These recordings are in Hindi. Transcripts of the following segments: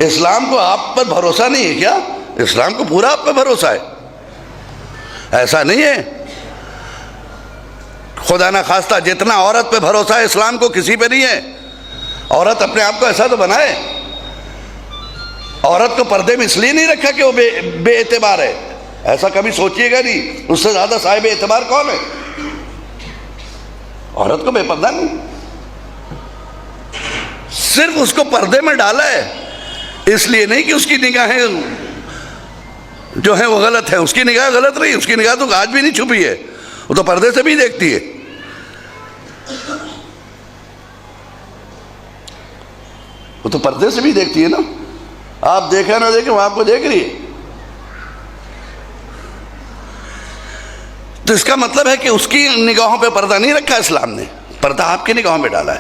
इस्लाम को आप पर भरोसा नहीं है क्या? इस्लाम को पूरा आप पर भरोसा है। ऐसा नहीं है, खुदा ना खास्ता जितना औरत पे भरोसा है इस्लाम को किसी पे नहीं है। औरत अपने आप को ऐसा तो बनाए। औरत को पर्दे में इसलिए नहीं रखा कि वो बेएतबार है, ऐसा कभी सोचिएगा नहीं। उससे ज्यादा साहिब एतबार कौन है? औरत को बेपर्दा नहीं, सिर्फ उसको पर्दे में डाला है इसलिए नहीं कि उसकी निगाहें जो है वो गलत है। उसकी निगाह गलत रही, उसकी निगाह तो आज भी नहीं छुपी है, वो तो पर्दे से भी देखती है। वो तो पर्दे से भी देखती है ना। आप देखे ना देखे वो आपको देख रही है। तो इसका मतलब है कि उसकी निगाहों पे पर्दा नहीं रखा इस्लाम ने, पर्दा आपकी निगाहों में डाला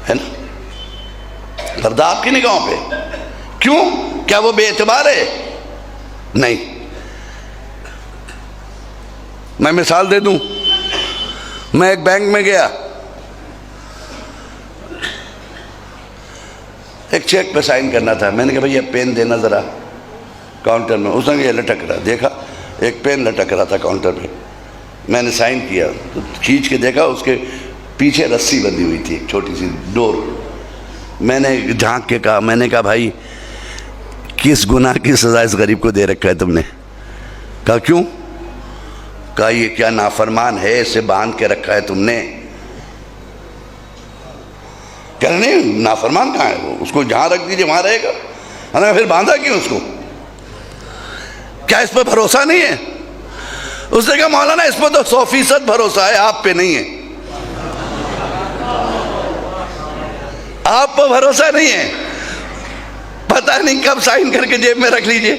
है ना। पर्दा आपकी निगाहों पे। क्यों? क्या वो बेएतबार है? नहीं। मैं मिसाल दे दूं, मैं एक बैंक में गया, एक चेक पे साइन करना था। मैंने कहा भैया पेन देना ज़रा काउंटर में। उसने ये लटक रहा, देखा एक पेन लटक रहा था काउंटर पे। मैंने साइन किया तो खींच के देखा उसके पीछे रस्सी बंधी हुई थी, छोटी सी डोर। मैंने झांक के कहा, मैंने कहा भाई किस गुनाह की सज़ा इस गरीब को दे रखा है तुमने? कहा क्यों? कहा ये क्या नाफरमान है, इसे बांध के रखा है तुमने। कह रहे नहीं नाफरमान कहाँ है वो, उसको जहाँ रख दीजिए वहाँ रहेगा। है फिर बांधा क्यों उसको? क्या इस पर भरोसा नहीं है? उसने कहा मौलाना इस पर तो 100% भरोसा है, आप पे नहीं है। आप पर भरोसा नहीं है, पता नहीं कब साइन करके जेब में रख लीजिए,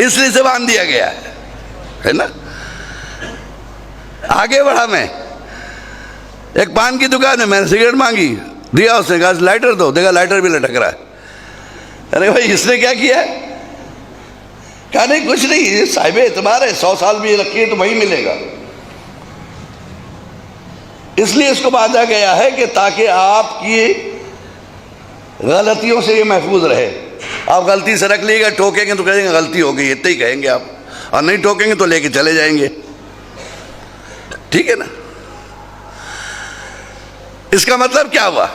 इसलिए से बांध दिया गया है ना। आगे बढ़ा मैं, एक पान की दुकान है, मैंने सिगरेट मांगी, दिया, उसने कहा लाइटर दो, देखा लाइटर भी लटक रहा है। अरे भाई इसने क्या किया? कहा नहीं कुछ नहीं, ये साहिब एतबार है, 100 साल भी रखिए तो वही मिलेगा। इसलिए इसको बांधा गया है कि ताकि आपकी गलतियों से ये महफूज रहे। आप गलती से रख लीजिएगा, ठोकेंगे तो कहेंगे गलती हो गई, इतना ही कहेंगे आप, और नहीं ठोकेंगे तो लेके चले जाएंगे। ठीक है ना। इसका मतलब क्या हुआ?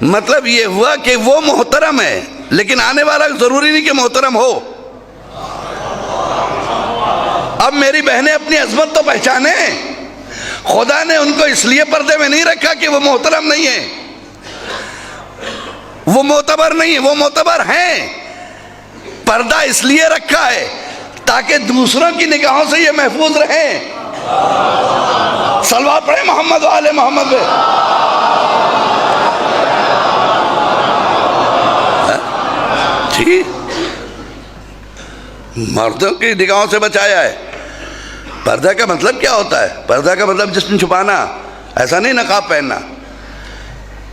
मतलब ये हुआ कि वो मोहतरम है, लेकिन आने वाला जरूरी नहीं कि मोहतरम हो। अब मेरी बहनें अपनी अजमत तो पहचाने। खुदा ने उनको इसलिए पर्दे में नहीं रखा कि वो मोहतरम नहीं है, वो मोतबर नहीं है, वो मोतबर हैं। पर्दा इसलिए रखा है ताकि दूसरों की निगाहों से ये महफूज रहें। सलवात पढ़े मोहम्मद वाले मोहम्मद पे। ठीक, मर्दों की निगाहों से बचाया है। पर्दा का मतलब क्या होता है? पर्दा का मतलब जिस्म छुपाना, ऐसा नहीं नकाब पहनना।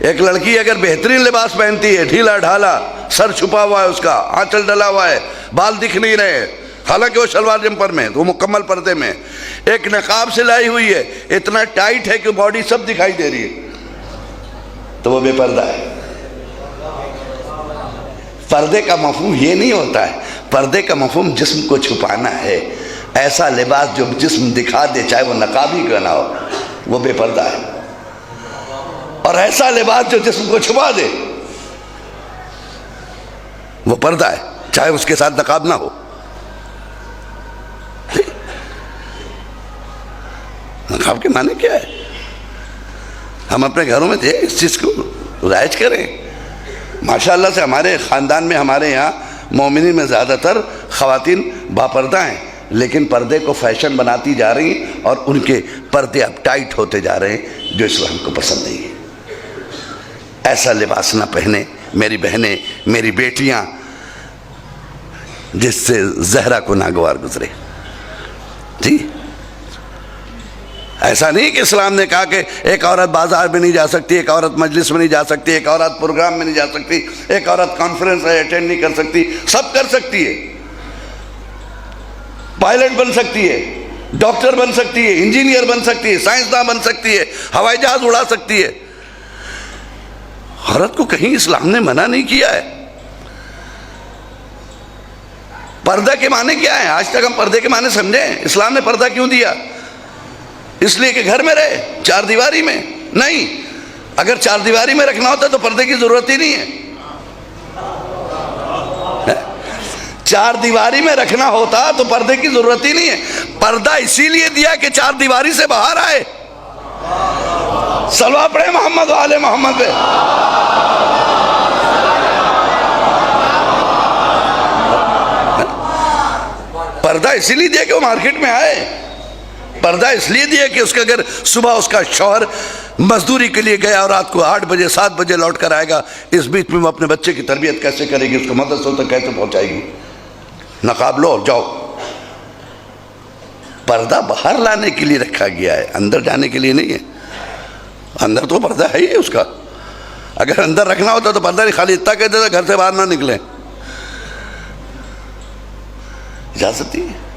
एक लड़की अगर बेहतरीन लिबास पहनती है, ढीला ढाला, सर छुपा हुआ है, उसका आंचल डला हुआ है, बाल दिख नहीं रहे, हालांकि वो शलवार जम्पर में, तो वो मुकम्मल पर्दे में, एक नकाब से लाई हुई है, इतना टाइट है कि बॉडी सब दिखाई दे रही है, तो वो बेपर्दा है। पर्दे का मफहूम ये नहीं होता है। पर्दे का मफहूम जिस्म को छुपाना है। ऐसा लिबास जो जिस्म दिखा दे, चाहे वो नकाब ही क्यों ना हो, वो बेपर्दा है। और ऐसा लिबास जो जिस्म को छुपा दे, वो पर्दा है, चाहे उसके साथ नकाब ना हो। नकाब के माने क्या है? हम अपने घरों में थे, इस चीज को राइज करें। माशाअल्लाह से हमारे ख़ानदान में, हमारे यहाँ मोमिनीन में ज़्यादातर ख़वातीन बापर्दा हैं, लेकिन पर्दे को फैशन बनाती जा रही हैं और उनके पर्दे अब टाइट होते जा रहे हैं, जो इस्लाम को पसंद नहीं है। ऐसा लिबास ना पहने मेरी बहनें, मेरी बेटियाँ, जिससे ज़हरा को नागवार गुजरे। जी, ऐसा नहीं कि इस्लाम ने कहा कि एक औरत बाजार में नहीं जा सकती, एक औरत मजलिस में नहीं जा सकती, एक औरत प्रोग्राम में नहीं जा सकती, एक औरत कॉन्फ्रेंस अटेंड नहीं कर सकती। सब कर सकती है। पायलट बन सकती है, डॉक्टर बन सकती है, इंजीनियर बन सकती है, साइंसदान बन सकती है, हवाई जहाज उड़ा सकती है। औरत को कहीं इस्लाम ने मना नहीं किया है। पर्दा के माने क्या है? आज तक हम पर्दे के माने समझे? इस्लाम ने पर्दा क्यों दिया? इसलिए कि घर में रहे, चार दीवारी में नहीं। अगर चार दीवारी में रखना होता तो पर्दे की जरूरत ही नहीं है। चार दीवारी में रखना होता तो पर्दे की जरूरत ही नहीं है। पर्दा इसीलिए दिया कि चार दीवारी से बाहर आए। सलवा पढ़े मोहम्मद वाले मोहम्मद पे। पर्दा इसीलिए दिया कि वो मार्केट में आए। पर्दा इसलिए दिया कि उसका अगर सुबह उसका शौहर मजदूरी के लिए गया और रात को 8 बजे 7 बजे लौट कर आएगा, इस बीच में वो अपने बच्चे की तरबियत कैसे करेगी, उसको मदरसों तक कैसे पहुंचाएगी? नकाब लो और जाओ। पर्दा बाहर लाने के लिए रखा गया है, अंदर जाने के लिए नहीं है। अंदर तो पर्दा है ही उसका। अगर अंदर रखना होता तो पर्दा नहीं, खाली इतना कहते थे घर से बाहर ना निकले। इजाजत ही है।